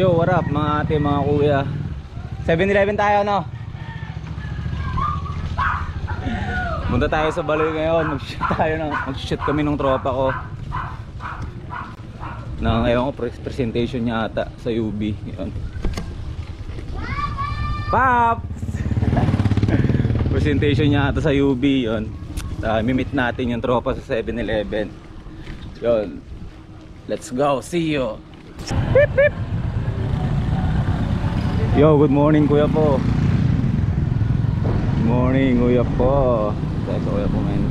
Yo, what up mga ate, mga kuya. 7-Eleven tayo, no? Punta tayo sa Baloy ngayon. Mag-shoot kami ng tropa ko. Ngayon ko presentation niya ata sa UB. Yun. Paps! Presentation niya ata sa UB. Yun. Mimit natin yung tropa sa 7-Eleven. Yun. Let's go. See you. Beep, beep. Yo, good morning kuya po. Good morning kuya po. Sa kuya po men.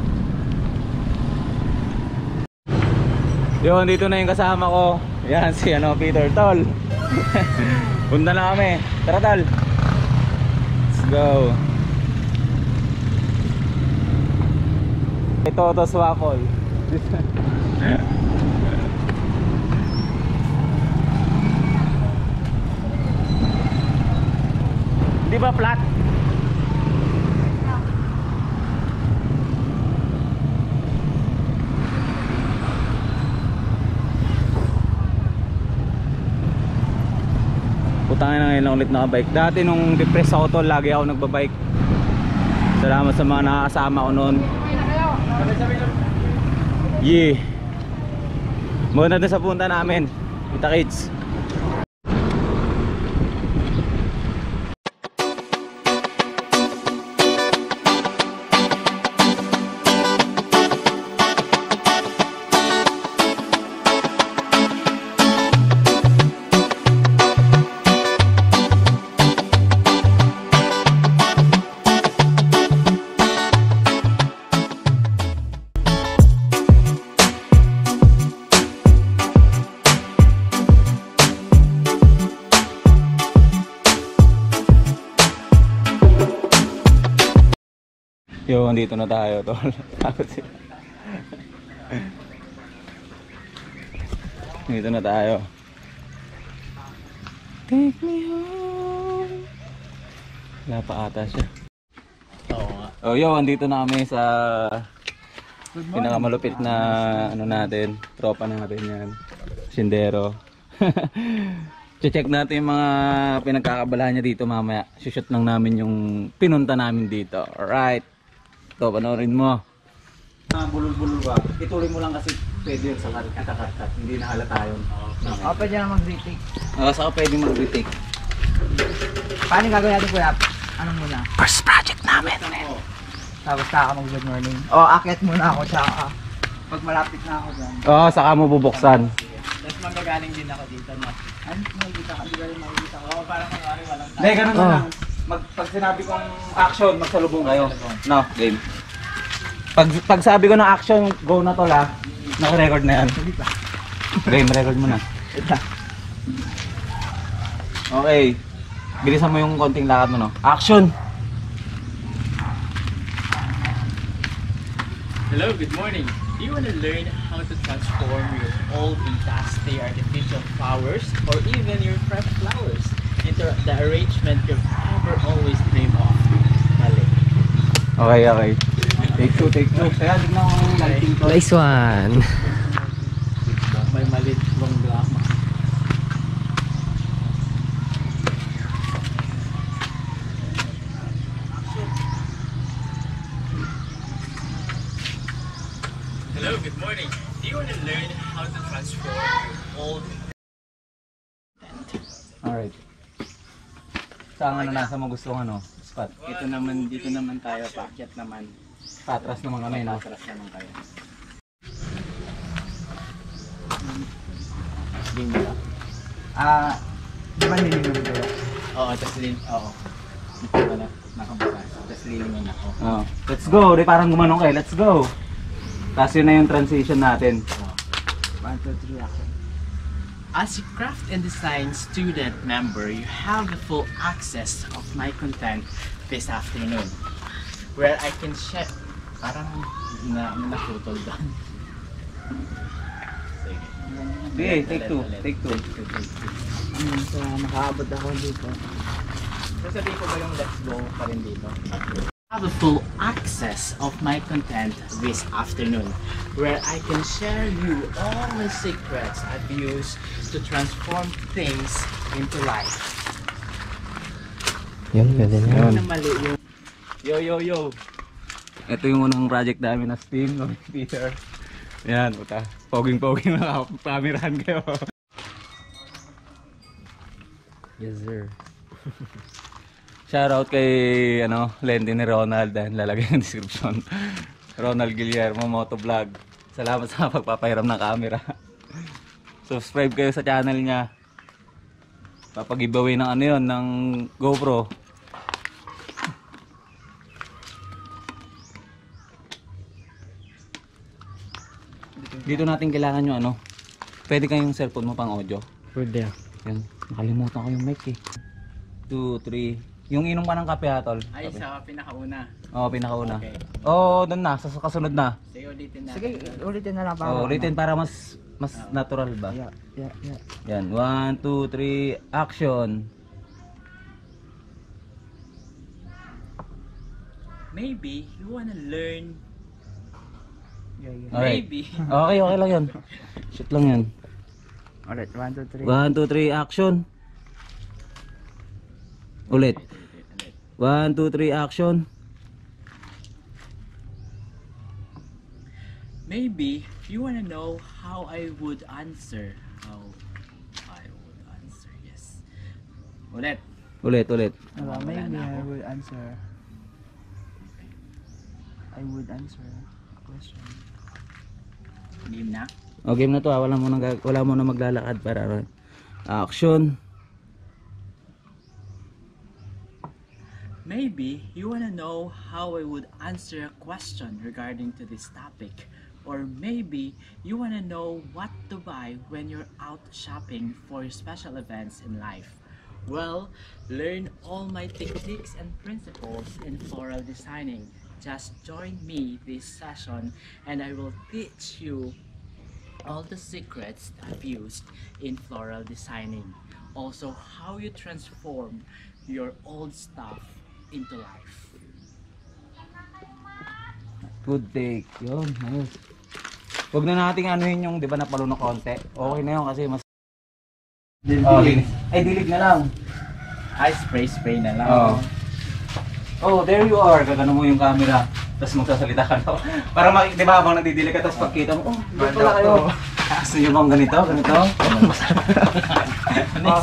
Yo, dito na yung kasama ko. Yan si Peter Tol. Punta na kami. Tara Tol. Let's go. Ito to Swakol. Di ba flat? Putangin na ngayon ulit nakabike. Dati nung depress ako tol, lagi ako nagbabike. Salamat sa mga nakakasama ko noon. Yeah. Muna na sa punta namin. Kita kits. Yo, andito na tayo tol. Dito na tayo. Take me home. Wala pa ata siya. Oo nga. Oh, yo, andito na kami sa pinakamalupit na natin, tropa natin yan. Sindero. Check natin yung mga pinagkakabalahan niya dito mamaya. Shoot lang namin yung pinunta namin dito. Alright. Ito, panoorin mo. Bulol-bulol ba? Ituloy mo lang kasi pwede yun sa katakat. Hindi na halata yun. Pwede na mag-retake. Saka pwede mag-retake. Paano gagawin natin kuya? Ano muna? First project namin. Tapos saka mag-good morning. Akyat muna ako tsaka pag malapit na ako dyan. Saka mo bubuksan. Tapos magagaling din ako dito na. Ano? Makikita ka? Hindi galing makikita ko. Parang mangyari walang tayo. Hindi, ganun na lang. Pag sinabi kong action, magsalubong kayo. No, game. Pag sabi ko ng action, go na to la. Naka-record na yan. Game, record mo na. Okay. Bilisan mo yung konting lakad mo, no? Action! Hello, good morning. Do you want to learn how to transform your old intestine artificial flowers or even your fresh flowers into the arrangement you've ever always dreamed of? Mali. Okay. Take two. Kaya tignan ko yung lighting to. Nice one. May malit bang drama. Hello, good morning. Do you want to learn how to transform your old Alright. Saan na nasa mo gustong spot? Dito naman tayo, paakyat naman. Patras naman kami, no? Patras naman tayo. Di ba nilinom ko? Oo, tapos Ito pala, nakabukas. Tapos lilingan ako. Let's go! Di parang gumanong kayo. Let's go! Tapos yun na yung transition natin. 1, 2, 3 ako. As a craft and design student member, you have the full access of my content this afternoon, where I can share. Parang naputol doon. Sige, take two. Nakaabot ako dito. Sasabihin ko ba yung let's go pa rin dito? Have a full access of my content this afternoon, where I can share you all the secrets I've used to transform things into life. Yun, pwede na. Yun. Na mali yung Yo. Ito yung unang project namin na Steam no, Peter. Yan, puta. Poging-poging na kamerahan kayo. Yes, sir. Shoutout kay Lendy ni Ronald, and lalagay ng description. Ronald Guillermo Motovlog. Salamat sa pagpapahiram ng camera. Subscribe kayo sa channel niya. Papag-giveaway ng ng GoPro. Dito natin kailangan yung pwede kayong cellphone mo pang audio. Pwede. Yan, nakalimutan ko yung mic eh. 2, 3. Yung inom ka ng kape ha, tol. ay sa pinakauna. Oo, pinakauna. Okay. Oo, doon na, sa kasunod na. Sige, ulitin natin. Sige, ulitin na lang para. Oo, ulitin para mas natural ba? Yeah. Yan, 1, 2, 3, action. Maybe you wanna learn. Yeah. Alright. Maybe. Okay lang yun. Shoot lang yan. Alright, 1, 2, 3. 1, 2, 3, action. Ulit. 1, 2, 3, action. Maybe you wanna know how I would answer. Yes. Ulit. Ulit. Maybe na I ako. would answer. I would answer a question. Game na. O, game na to ha. Wala mo na maglalakad para action. Maybe you wanna know how I would answer a question regarding to this topic. Or maybe you wanna know what to buy when you're out shopping for special events in life. Well, learn all my techniques and principles in floral designing. Just join me this session and I will teach you all the secrets I've used in floral designing. Also, how you transform your old stuff into life. Good take. Yun, ayos. Huwag na nating anuhin yung, di ba, napalo na konti. Okay na yun kasi mas... Dilig. Ay, dilig na lang. Ay, spray na lang. Oh. Oh, there you are. Gagano mo yung camera. Tapos magsasalita ka na. Para di ba, habang nagdidilig ka, tapos pagkita mo, doon pala kayo. Gusto nyo bang ganito?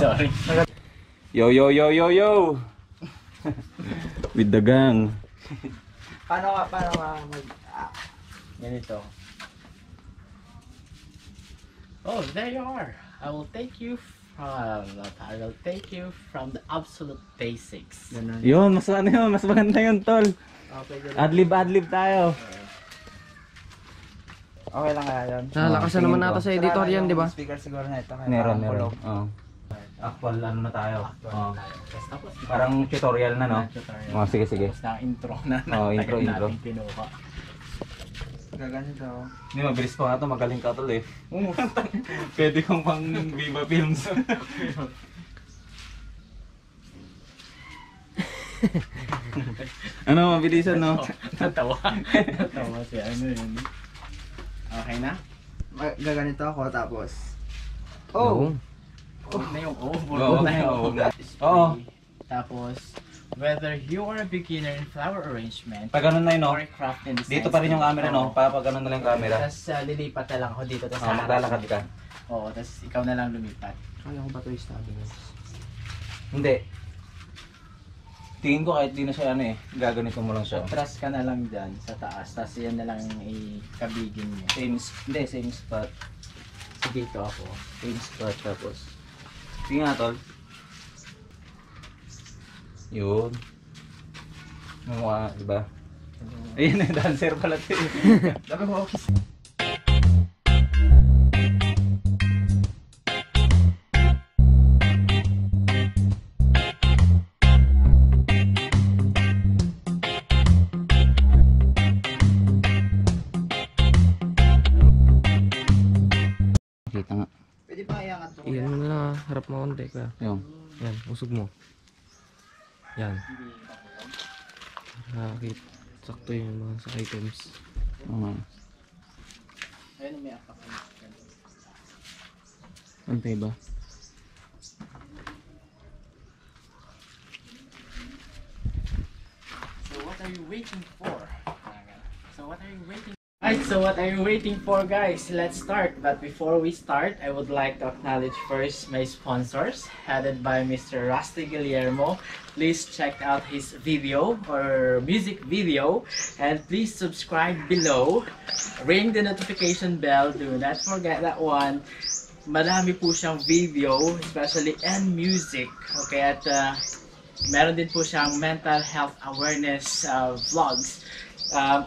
Sorry. Yo. With the gang. Paano ka Ganito. Oh, there you are. I will take you from the absolute basics. Ganun. Yun, mas mas maganda yun, tol. Okay, Adlib tayo. okay lang kaya yun. Nalakasan naman nata sa editor yan, di ba? Speaker siguro na ito. Meron. Oo. Actual na tayo. Oo. Tapos, Parang tutorial na, no? tutorial. Oh, sige. Tapos na intro na. Oh, intro. natin kinuha. Gaganito. Hindi, mabilis pa nga ito. Magaling ka tol eh. Pwede kang pang Viva Films. Ano, mabilisan, no? Natawa si ano yun. Okay na? Gaganito ako tapos. Oo. Huwag na yung Oo, huwag na yung oo. Spray. Oo. Tapos, whether you are a beginner in flower arrangement Pag ganun na yun, no? or craft and design. Dito pa rin yung camera, no? Pag ganun na lang yung camera. Tapos lilipat na lang ako dito. Tapos Oh, maglalakad ka. Oo, tapos ikaw na lang lumipat. Kaya ko ba ito stabilize? Hindi. Tingin ko kahit di na siya gaganito mo lang siya. Atras ka na lang dyan sa taas. Tapos yan na lang ikabigin mo. Same spot. Dito ako. Same spot tapos. Sige nga, tol. Yun. Mukha, diba? Ayun, dancer pala ito. Sabi ko, Kita nga. pwede pa iangat ko. Iyan mo na, harap mo konti ka. Yung. Yan, usog mo. Yan. Rakit. Sakto yung mga sa items. Ayun, may apak. Antay ba? So what are you waiting for? So what are you waiting? Alright, so what are you waiting for, guys? Let's start. But before we start, I would like to acknowledge first my sponsors, headed by Mr. Rusty Guillermo. Please check out his video or music video, and please subscribe below. Ring the notification bell. Do not forget that one. Marami po siyang video, especially and music. Okay, at meron din po siyang mental health awareness vlogs.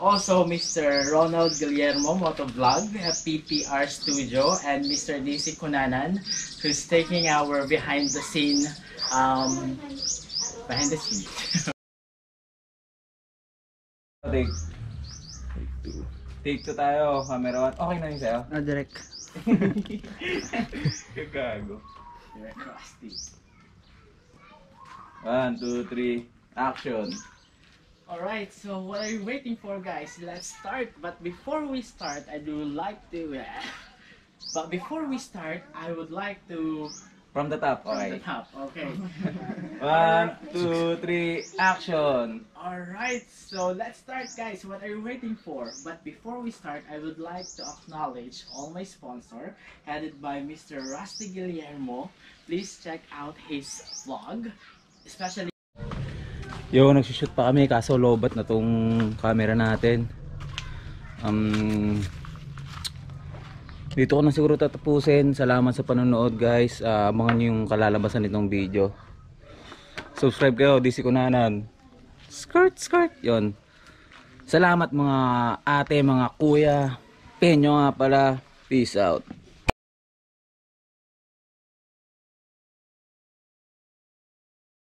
Also, Mr. Ronald Guillermo Motovlog, PPR Studio, and Mr. DC Kunanan, who's taking our behind the scene. Take 2 tayo, camera 1. Okay na yun sa'yo? Direct. Kagago. Rusty. 1, 2, 3, action! Alright, so what are you waiting for, guys? Let's start. But before we start, I would like to From the top, from the okay. top. Okay. 1, 2, 3, action! Alright, so let's start, guys. What are you waiting for? But before we start, I would like to acknowledge all my sponsor, headed by Mr. Rusty Guillermo. Please check out his vlog, especially. Yo, nagsushoot pa kami kaso lobat na tong camera natin. Dito ko na siguro tatapusin. Salamat sa panonood, guys. Abangan nyo yung kalalabasan nitong video. Subscribe kayo, DC Kunanan. Skirt, skirt. Yon. Salamat mga ate, mga kuya. Penyo nga pala. Peace out.